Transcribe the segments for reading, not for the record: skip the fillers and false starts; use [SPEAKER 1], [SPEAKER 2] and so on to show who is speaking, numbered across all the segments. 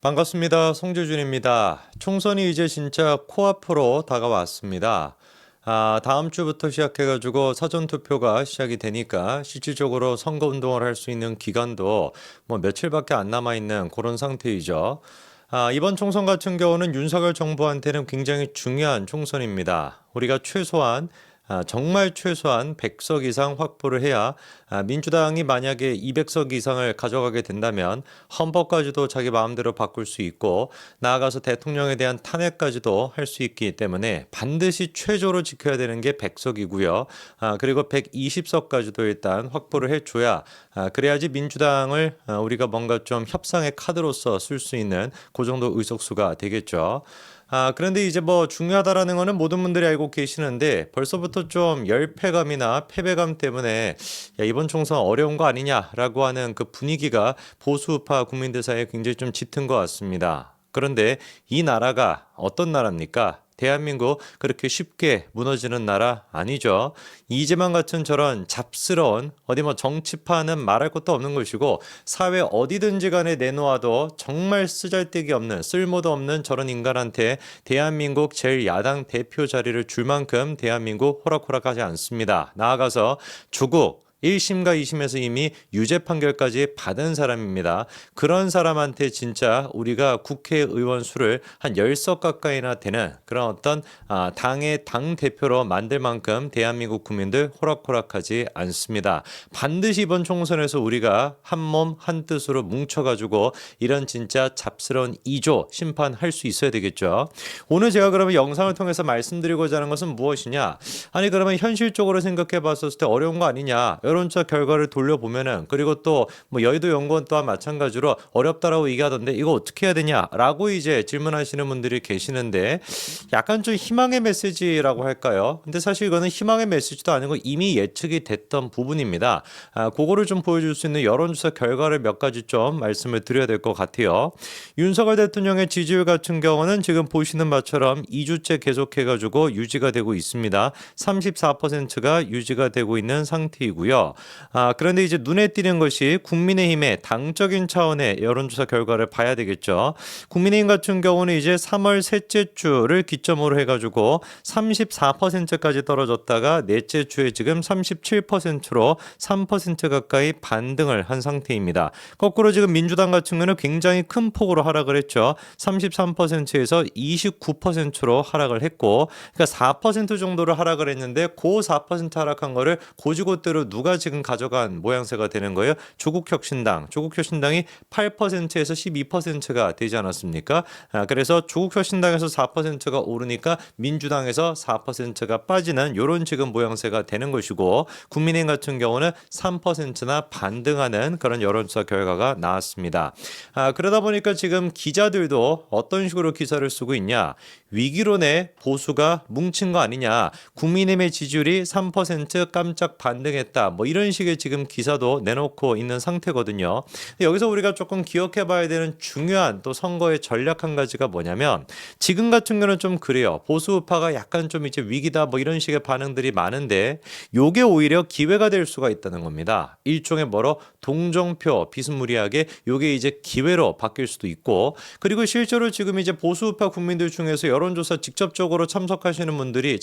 [SPEAKER 1] 반갑습니다. 송재준입니다. 총선이 이제 진짜 코앞으로 다가왔습니다. 다음 주부터 시작해가지고 사전투표가 시작이 되니까 실질적으로 선거운동을 할 수 있는 기간도 뭐 며칠밖에 안 남아있는 그런 상태이죠. 이번 총선 같은 경우는 윤석열 정부한테는 굉장히 중요한 총선입니다. 우리가 정말 최소한 100석 이상 확보를 해야 민주당이 만약에 200석 이상을 가져가게 된다면 헌법까지도 자기 마음대로 바꿀 수 있고 나아가서 대통령에 대한 탄핵까지도 할 수 있기 때문에 반드시 최저로 지켜야 되는 게 100석이고요. 그리고 120석까지도 일단 확보를 해줘야 그래야지 민주당을 우리가 뭔가 좀 협상의 카드로서 쓸 수 있는 그 정도 의석수가 되겠죠. 그런데 이제 뭐 중요하다라는 거는 모든 분들이 알고 계시는데 벌써부터 좀 열패감이나 패배감 때문에 야, 이번 총선 어려운 거 아니냐라고 하는 그 분위기가 보수파 국민들 사이에 굉장히 좀 짙은 것 같습니다. 그런데 이 나라가 어떤 나라입니까? 대한민국 그렇게 쉽게 무너지는 나라 아니죠. 이재만 같은 저런 잡스러운 어디 뭐 정치파는 말할 것도 없는 것이고 사회 어디든지 간에 내놓아도 정말 쓰잘데기 없는 쓸모도 없는 저런 인간한테 대한민국 제1야당 대표 자리를 줄 만큼 대한민국 호락호락하지 않습니다. 나아가서 조국 1심과 2심에서 이미 유죄 판결까지 받은 사람입니다. 그런 사람한테 진짜 우리가 국회의원 수를 한 10석 가까이나 되는 그런 어떤 당의 당대표로 만들 만큼 대한민국 국민들 호락호락하지 않습니다. 반드시 이번 총선에서 우리가 한 몸 한 뜻으로 뭉쳐가지고 이런 진짜 잡스러운 2조 심판할 수 있어야 되겠죠. 오늘 제가 그러면 영상을 통해서 말씀드리고자 하는 것은 무엇이냐? 아니 그러면 현실적으로 생각해 봤을 때 어려운 거 아니냐? 여론조사 결과를 돌려보면은 그리고 또 뭐 여의도 연구원 또한 마찬가지로 어렵다라고 얘기하던데 이거 어떻게 해야 되냐라고 이제 질문하시는 분들이 계시는데 약간 좀 희망의 메시지라고 할까요? 근데 사실 이거는 희망의 메시지도 아니고 이미 예측이 됐던 부분입니다. 그거를 좀 보여줄 수 있는 여론조사 결과를 몇 가지 좀 말씀을 드려야 될 것 같아요. 윤석열 대통령의 지지율 같은 경우는 지금 보시는 바처럼 2주째 계속해가지고 유지가 되고 있습니다. 34%가 유지가 되고 있는 상태이고요. 그런데 이제 눈에 띄는 것이 국민의힘의 당적인 차원의 여론조사 결과를 봐야 되겠죠. 국민의힘 같은 경우는 이제 3월 셋째 주를 기점으로 해가지고 34%까지 떨어졌다가 넷째 주에 지금 37%로 3% 가까이 반등을 한 상태입니다. 거꾸로 지금 민주당 같은 경우는 굉장히 큰 폭으로 하락을 했죠. 33%에서 29%로 하락을 했고, 그러니까 4% 정도를 하락을 했는데 그 4% 하락한 거를 고지고대로 누가 지금 가져간 모양새가 되는 거예요? 조국혁신당이 8%에서 12%가 되지 않았습니까? 그래서 조국혁신당에서 4%가 오르니까 민주당에서 4%가 빠지는 이런 지금 모양새가 되는 것이고 국민의힘 같은 경우는 3%나 반등하는 그런 여론조사 결과가 나왔습니다. 그러다 보니까 지금 기자들도 어떤 식으로 기사를 쓰고 있냐? 위기론에 보수가 뭉친 거 아니냐? 국민의힘의 지지율이 3% 깜짝 반등했다. 뭐 이런 식의 지금 기사도 내놓고 있는 상태거든요. 여기서 우리가 조금 기억해 봐야 되는 중요한 또 선거의 전략 한 가지가 뭐냐면 지금 같은 경우는 좀 그래요. 보수파가 약간 좀 이제 위기다 뭐 이런 식의 반응들이 많은데 요게 오히려 기회가 될 수가 있다는 겁니다. 일종의 뭐로 동정표 비스무리하게 요게 이제 기회로 바뀔 수도 있고 그리고 실제로 지금 이제 보수파 국민들 중에서 여론조사 직접적으로 참여하시는 분들이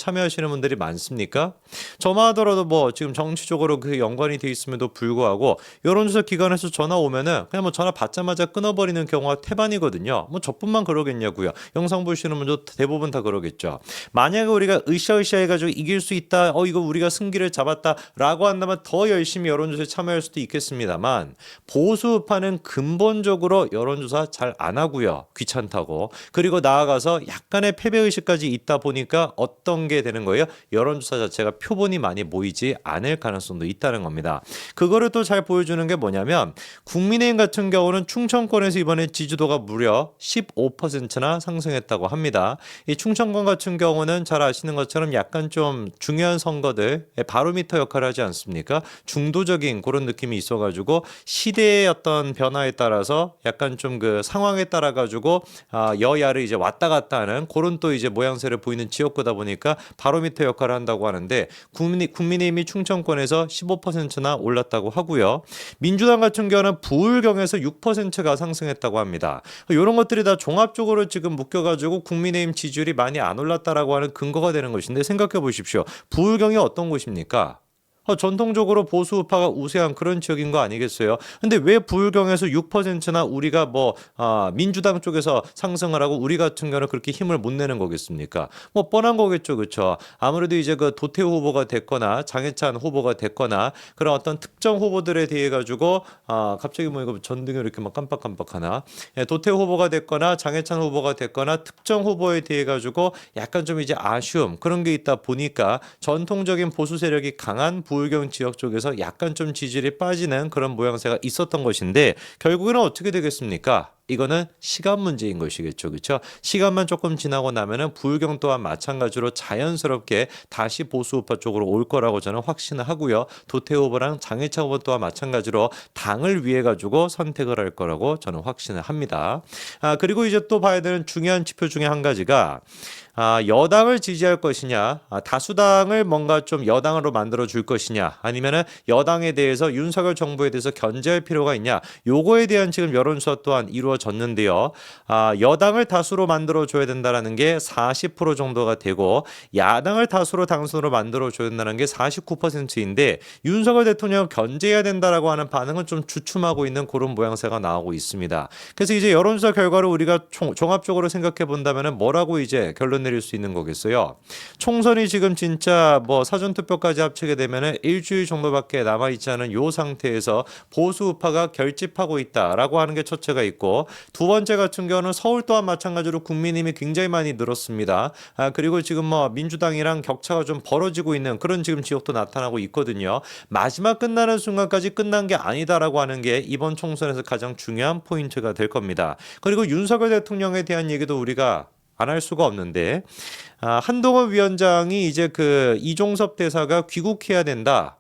[SPEAKER 1] 많습니까? 저만 하더라도 뭐 지금 정치적으로 그 연관이 돼 있음에도 불구하고 여론조사 기관에서 전화 오면은 그냥 뭐 전화 받자마자 끊어버리는 경우가 태반이거든요. 뭐 저뿐만 그러겠냐고요. 영상 보시는 분도 대부분 다 그러겠죠. 만약에 우리가 으쌰으쌰 해가지고 이길 수 있다. 이거 우리가 승기를 잡았다라고 한다면 더 열심히 여론조사에 참여할 수도 있겠습니다만 보수파는 근본적으로 여론조사 잘 안 하고요. 귀찮다고. 그리고 나아가서 약간의 패배의식까지 있다 보니까 어떤 게 되는 거예요? 여론조사 자체가 표본이 많이 모이지 않을 가능성도 있다는 겁니다. 그거를 또 잘 보여주는 게 뭐냐면 국민의힘 같은 경우는 충청권에서 이번에 지지도가 무려 15%나 상승했다고 합니다. 이 충청권 같은 경우는 잘 아시는 것처럼 약간 좀 중요한 선거들 바로미터 역할을 하지 않습니까? 중도적인 그런 느낌이 있어가지고 가지고 시대의 어떤 변화에 따라서 약간 좀 그 상황에 따라 가지고 여야를 이제 왔다 갔다 하는 그런 또 이제 모양새를 보이는 지역구다 보니까 바로미터 역할을 한다고 하는데 국민의힘이 충청권에서 15%나 올랐다고 하고요. 민주당 같은 경우는 부울경에서 6%가 상승했다고 합니다. 이런 것들이 다 종합적으로 지금 묶여가지고 국민의힘 지지율이 많이 안 올랐다라고 하는 근거가 되는 것인데 생각해 보십시오. 부울경이 어떤 곳입니까? 전통적으로 보수 우파가 우세한 그런 지역인 거 아니겠어요? 근데 왜 부울경에서 6%나 우리가 민주당 쪽에서 상승을 하고 우리 같은 경우는 그렇게 힘을 못 내는 거겠습니까? 뭐 뻔한 거겠죠, 그렇죠? 아무래도 이제 그 도태우 후보가 됐거나 장해찬 후보가 됐거나 그런 어떤 특정 후보들에 대해 가지고 갑자기 뭐 이거 전등이 이렇게 막 깜빡깜빡하나? 예, 도태우 후보가 됐거나 장해찬 후보가 됐거나 특정 후보에 대해 가지고 약간 좀 이제 아쉬움 그런 게 있다 보니까 전통적인 보수 세력이 강한 부울경 지역 쪽에서 약간 좀 지지율이 빠지는 그런 모양새가 있었던 것인데 결국에는 어떻게 되겠습니까? 이거는 시간 문제인 것이겠죠. 그렇죠? 시간만 조금 지나고 나면은 부울경 또한 마찬가지로 자연스럽게 다시 보수 우파 쪽으로 올 거라고 저는 확신을 하고요. 도태우 후보랑 장해찬 후보 또한 마찬가지로 당을 위해 가지고 선택을 할 거라고 저는 확신을 합니다. 그리고 이제 또 봐야 되는 중요한 지표 중에 한 가지가 여당을 지지할 것이냐, 다수당을 뭔가 좀 여당으로 만들어 줄 것이냐, 아니면은 여당에 대해서 윤석열 정부에 대해서 견제할 필요가 있냐, 요거에 대한 지금 여론조사 또한 이루어졌는데요. 여당을 다수로 만들어 줘야 된다라는 게 40% 정도가 되고 야당을 다수로 당선으로 만들어 줘야 된다는 게 49%인데 윤석열 대통령을 견제해야 된다라고 하는 반응은 좀 주춤하고 있는 그런 모양새가 나오고 있습니다. 그래서 이제 여론조사 결과를 우리가 종합적으로 생각해 본다면은 뭐라고 이제 결론 내릴 수 있는 거겠어요. 총선이 지금 진짜 뭐 사전투표까지 합치게 되면은 일주일 정도밖에 남아 있지 않은 요 상태에서 보수 우파가 결집하고 있다라고 하는 게 첫째가 있고 두 번째 같은 경우는 서울 또한 마찬가지로 국민의힘이 굉장히 많이 늘었습니다. 그리고 지금 뭐 민주당이랑 격차가 좀 벌어지고 있는 그런 지금 지역도 나타나고 있거든요. 마지막 끝나는 순간까지 끝난 게 아니다라고 하는 게 이번 총선에서 가장 중요한 포인트가 될 겁니다. 그리고 윤석열 대통령에 대한 얘기도 우리가 안 할 수가 없는데 한동훈 위원장이 이제 그 이종섭 대사가 귀국해야 된다.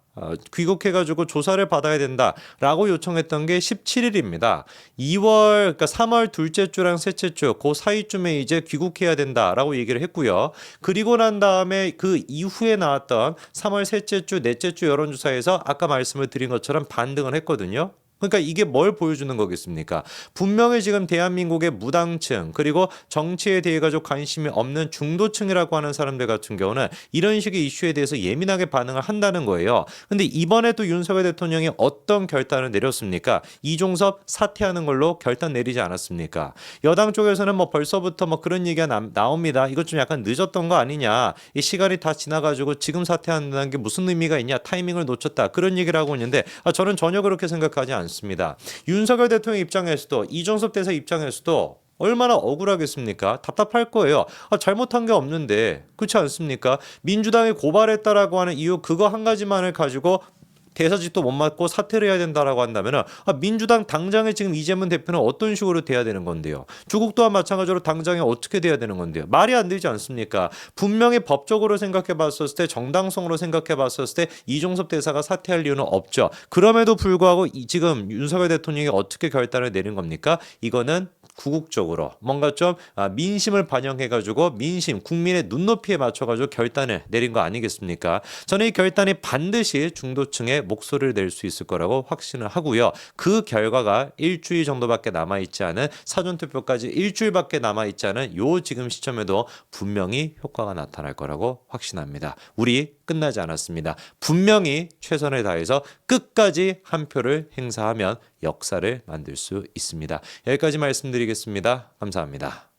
[SPEAKER 1] 귀국해가지고 조사를 받아야 된다라고 요청했던 게 17일입니다. 2월, 그러니까 3월 둘째 주랑 셋째 주, 그 사이쯤에 이제 귀국해야 된다라고 얘기를 했고요. 그리고 난 다음에 그 이후에 나왔던 3월 셋째 주, 넷째 주 여론조사에서 아까 말씀을 드린 것처럼 반등을 했거든요. 그러니까 이게 뭘 보여주는 거겠습니까? 분명히 지금 대한민국의 무당층 그리고 정치에 대해 가지고 관심이 없는 중도층이라고 하는 사람들 같은 경우는 이런 식의 이슈에 대해서 예민하게 반응을 한다는 거예요. 근데 이번에 또 윤석열 대통령이 어떤 결단을 내렸습니까? 이종섭 사퇴하는 걸로 결단 내리지 않았습니까? 여당 쪽에서는 뭐 벌써부터 뭐 그런 얘기가 나옵니다. 이것 좀 약간 늦었던 거 아니냐? 이 시간이 다 지나가지고 지금 사퇴한다는 게 무슨 의미가 있냐? 타이밍을 놓쳤다. 그런 얘기를 하고 있는데 저는 전혀 그렇게 생각하지 않습니다. 윤석열 대통령 입장에서도 이종섭 대사 입장에서도 얼마나 억울하겠습니까? 답답할 거예요. 잘못한 게 없는데 그렇지 않습니까? 민주당이 고발했다라고 하는 이유 그거 한 가지만을 가지고 대사직도 못 맡고 사퇴를 해야 된다라고 한다면 민주당 당장에 지금 이재명 대표는 어떤 식으로 돼야 되는 건데요. 조국 또한 마찬가지로 당장에 어떻게 돼야 되는 건데요. 말이 안 되지 않습니까? 분명히 법적으로 생각해 봤었을 때 정당성으로 생각해 봤었을 때 이종섭 대사가 사퇴할 이유는 없죠. 그럼에도 불구하고 지금 윤석열 대통령이 어떻게 결단을 내린 겁니까? 이거는 궁극적으로 뭔가 좀 민심을 반영해가지고 민심 국민의 눈높이에 맞춰가지고 결단을 내린 거 아니겠습니까? 저는 이 결단이 반드시 중도층의 목소리를 낼 수 있을 거라고 확신을 하고요. 그 결과가 일주일 정도밖에 남아있지 않은 사전투표까지 일주일밖에 남아있지 않은 요 지금 시점에도 분명히 효과가 나타날 거라고 확신합니다. 우리 끝나지 않았습니다. 분명히 최선을 다해서 끝까지 한 표를 행사하면 역사를 만들 수 있습니다. 여기까지 말씀드리겠습니다. 감사합니다.